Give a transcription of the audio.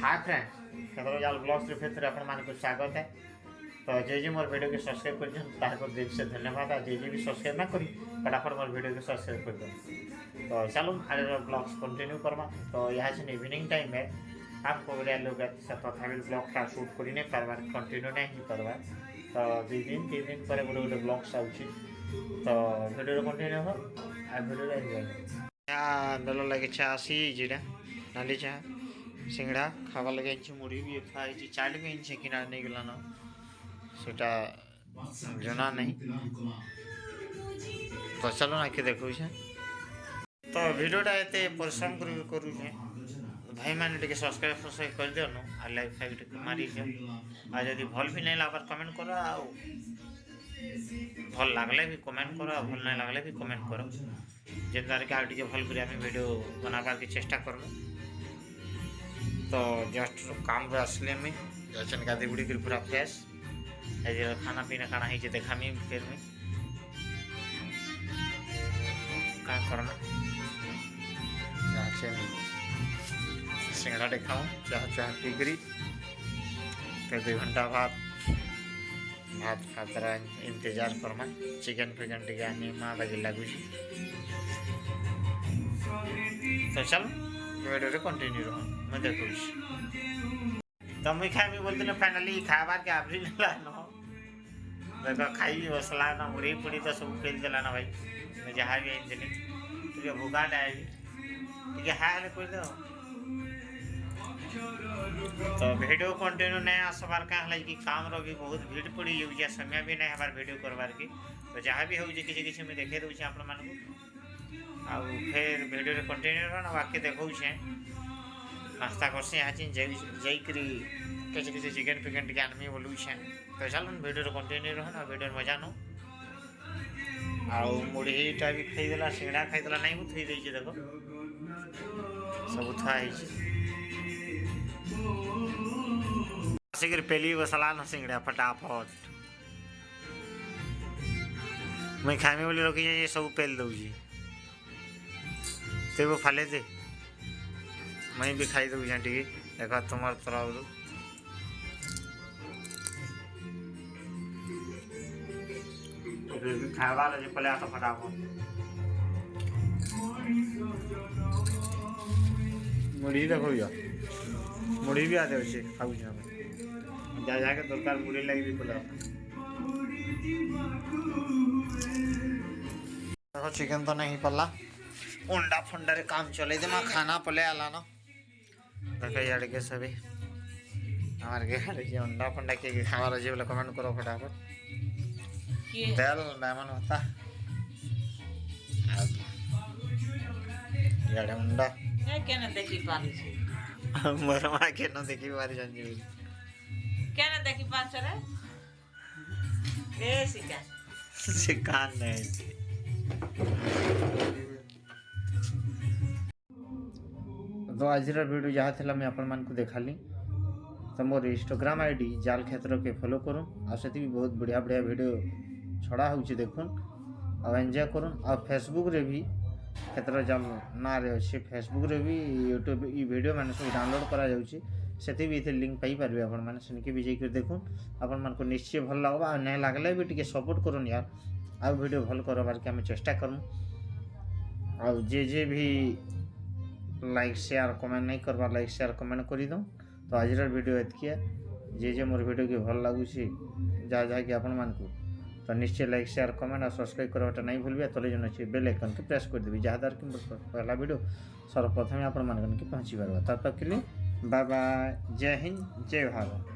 Hi friends, क्षेत्र जाल blogs रे फिर अपन मान को स्वागत है। तो जे मोर वीडियो के सब्सक्राइब कर दिल से धन्यवाद। और जे भी सब्सक्राइब ना करी फटाफट मोर वीडियो के सब्सक्राइब कर दो। तो चलो आज ब्लॉग्स कंटिन्यू करमा। तो यहाँ से इवनिंग टाइम है, काम को लोग तथा ब्लॉग का शूट कर नहीं पार्बार, कंटिन्यू नहीं हो पार्बार। तो 2 दिन 3 दिन पर गोटे गोटे ब्लॉग्स आउची। तो वीडियो कंटिन्यू हो आ वीडियो एंजॉय बेल लगे चा सी जीरा नाली चा सिंगड़ा खावा लगे मुड़ी भी खाई चाट भी किना नहीं गलान सेटा जना नहीं। तो चलो ना कि देखो तो वीडियोटा एत परिश्रम करुचे भाई मैंने सब्सक्राइब कर दियो आ लाइक फाइक मारी जब भल भी नहीं लगे कमेंट कर भल लगले भी कमेंट कर भल नहीं लगले भी कमेंट कर जेनदार कि आगे भल कर वीडियो बनाबार की चेष्टा करूँ। तो जस्ट काम रे असले में जचन गादी बुड़ी कर पूरा फ्रेश है। खाना पीना खाना है देखा मी फिर में क्या करना सिंगड़ा देखाऊँ चाह चाह पी करी फिर 2 घंटा बाद भात खातर इंतजार करमा। चिकन फिकन टी आनी माँ लगे लगुच। तो चल वीडियो कंटिन्यू रह मैं देखो। तो मुई खाई बोलते फाइनाली खाबार के आबरी लान देखो खाई बसला ना मुड़ी पुड़ी तो सब फेल देला ना भाई। मैं जहाँ भी आइली टे भूगा डायबी टे हाय कर दो। तो वीडियो कंटिन्यू नहीं आसबार क्या कि काम रो भी बहुत भीड़ पड़ी जाऊे, समय भी नहीं हमार वीडियो करवार की। तो जहाँ भी हो किसी मैं देखे दूचे आपण मान आ फिर वीडियो कंटिन्यू रहा बाकी देखो नास्ता करसी यहाँ जाकरी किसी चिकेन फिकेन टे आनमी बोलूचे। तो चल वीडियो कंटिन्यू रहा वीडियो मजा नो मुढ़ीटा भी खाईदेला सिंगड़ा खाईदेला नहीं वो थी देखे देख सब थी आसिक पेली बसला न सिंगड़ा फटाफट मैं खामी बोली रखी जाए सब पेल दूजी ते वो फाले दे मैं भी खाई दूँ टी देखा तुम्हार तरह खावा पहले आस फटाफट मुढ़ी देखो मुढ़ी भी आते अच्छे खाऊ जा जाके दरकार मुढ़ी लगी भी पड़ा देखो चिकन तो नहीं पड़ला अंडा फंडा रे काम चले दे खाना पले आला ना देखो यार के सभी हमारे के अंडा फंडा के खावा रजे बोले कमेंट करो फटाफट तेल मेहमान होता यार अंडा केना देखी पाली मरमा के न देखी पारी संजीव केना देखी पाछ रे ए सिकान नहीं। तो आज वीडियो जहाँ थी मैं आपण मान को देखाली। तो मोर इंस्टाग्राम आईडी जाल क्षेत्र के फॉलो करूँ आसे भी बहुत बढ़िया बढ़िया वीडियो छड़ा हो देखुन और एंजॉय करूँ। और फेसबुक रे भी क्षेत्र जाल ना रे अच्छे फेसबुक रे भी यूट्यूब वीडियो मैंने सब डाउनलोड करा जाउची सेति भी इथे लिंक पाई पारबे आपण माने सनके भी जाई कर देखुन आपण मान को निश्चय भल लागबा। आ नै लागले भी टिके सपोर्ट करूँ यार आ वीडियो भल करबार के हम चेष्टा करूँ। और जे भी लाइक शेयर कमेंट नहीं करवा लाइक शेयर कमेंट कर दो। तो आज वीडियो एतकिया जे मोर वीडियो के भल लगुच जहाँ जहाँ कि आपण मान को तो निश्चय लाइक शेयर कमेंट और सब्सक्राइब करवाटा नहीं भूलिए। तले जन अच्छे बेल आइकन के प्रेस कर देवी जहाँद्वारा कि पहला वीडियो सर्वप्रथम आपण मान के पहुँची पार्बा। तब तक के लिए बाय बाय, जय हिंद जय भारत।